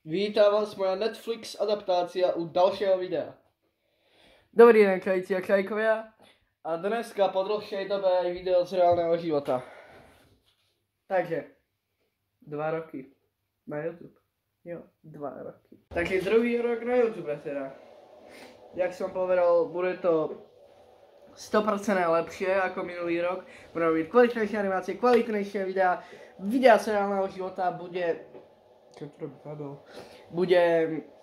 Vítam vás, moja Netflix adaptácia u ďalšieho videa. Dobrý deň, krajci a krajkovia. A dneska po dlhšej dobe aj video z reálneho života. Takže, 2 roky na YouTube. Jo, 2 roky. Takže druhý rok na YouTube teda. Jak som povedal, bude to 100% lepšie ako minulý rok. Budeme robiť kvalitnejšie animácie, kvalitnejšie videá. Videa z reálneho života bude... Čo to robí kabel? Bude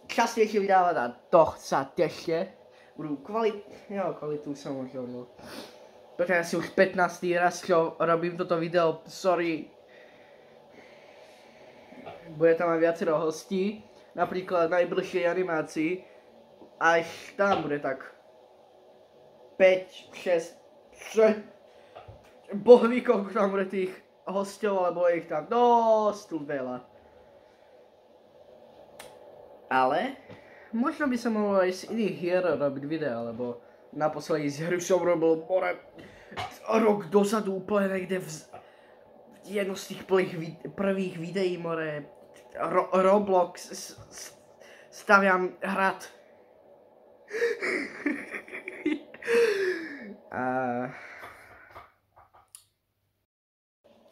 častejšie vydávať a to sa tešte. Budú kvalitu som už hovoril. Toto je asi už 15. raz, čo robím toto video, sorry. Bude tam aj viacero hostí, napríklad v najbližšej animácii. Až tam bude tak 5, 6, Boh ví, koľko tam bude tých hostov, ale bude ich tam dosť veľa. Ale možno by som mohol aj z iných hier robiť videa, lebo naposledy z hry som robil rok dozadu úplne niekde jedno z tých prvých videí Roblox staviam hrad.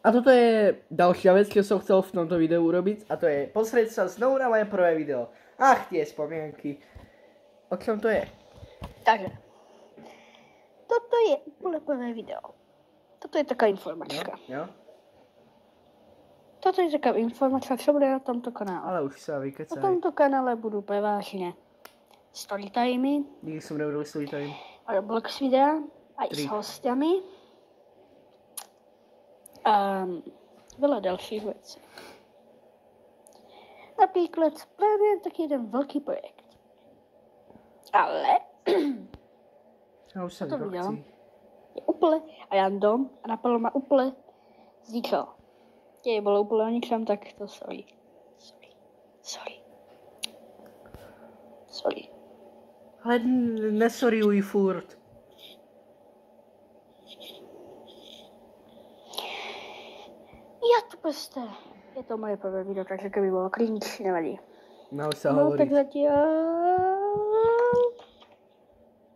A toto je ďalšia vec, čo som chcel v tomto videu urobiť, a to je pozrieť sa znovu na moje prvé video. Ach, tie spomienky. O čom to je? Takže, toto je úplne prvé video. Toto je taká informačka. Jo? Toto je taká informačka, čo bude na tomto kanále. Ale už sa vykecaj. Na tomto kanále budú prevážne storytimey. Nikdy som neurobil storytime. Roblox videa, aj 3. s hostiami. A veľa ďalších vecí. Napríklad spravím taký jeden veľký projekt. Ale A už sa toto video chci. je úplne random a napadlo ma úplne z ničoho. Keď bolo úplne o ničom, tak to sorry. Ale nesoriuj furt. Ja to proste. Je to moje prvé video, takže keby bolo cringe, nevadí. No už sa No hovorí. tak zatiaľ.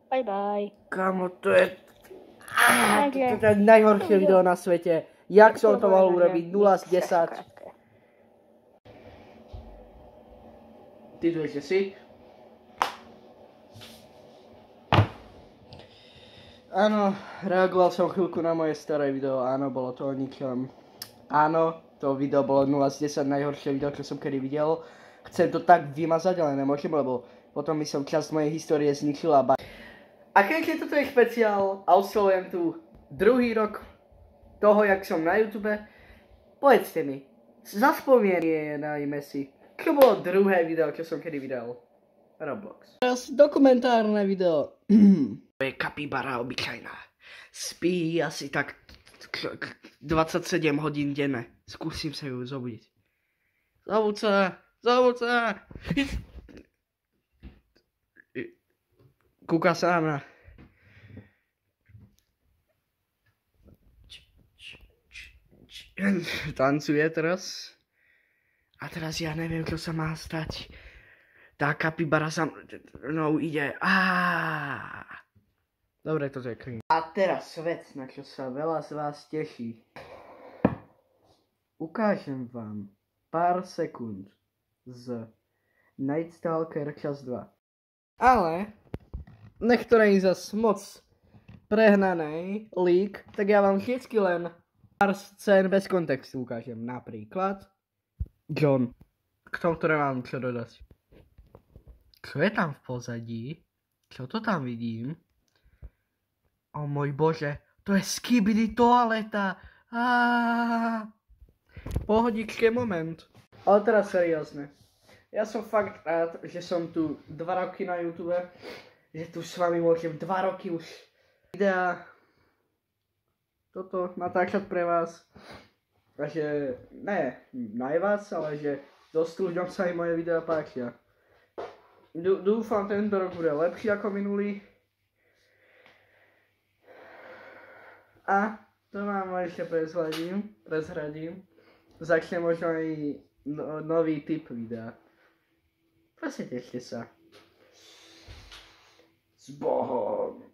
Bye bye. Kamo, to je... To je najhoršie video na svete. Jak som to mohol urobiť? 0 z 10. Ty tu ešte si? Áno, reagoval som chvíľku na moje staré video. Áno, bolo to o ničom. Áno, to video bolo 0 z 10, najhoršie video, čo som kedy videl. Chcem to tak vymazať, ale nemôžem, lebo potom by som časť mojej histórie zničila. A keďže toto je špeciál a oslovujem tu druhý rok toho, jak som na YouTube, povedzte mi, zaspomínajme si, čo bolo druhé video, čo som kedy vydal. Roblox. Teraz dokumentárne video. To je kapibara obyčajná. Spí asi tak 27 hodín denne. Skúsim sa ju zobudiť. Zobud sa. Kúka sa na... Tancuje teraz. A teraz ja neviem, čo sa má stať. Tá kapibara sa mnou ide. Dobre, toto je cringe. A teraz vec, na čo sa veľa z vás teší. Ukážem vám pár sekúnd z Night Stalker čas 2. Ale nech to nie je zas moc prehnanej leak, tak ja vám vždycky len pár scén bez kontextu ukážem. Napríklad John. K tomu, ktoré mám čo dodať. Čo je tam v pozadí? Čo to tam vidím? O môj bože, to je skibidi toaleta. Pohodičke moment. Ale teraz seriózne. Ja som fakt rád, že som tu 2 roky na YouTube. Že tu s vami môžem 2 roky už videa toto natáčať pre vás. A že, ne najviac, ale že dosť ľuďom sa aj moje videa páčia. Dúfam, tento rok bude lepší ako minulý. A to vám ešte prezradím. Začne možno aj nový typ videa. Presne, tešte sa. S Bohom.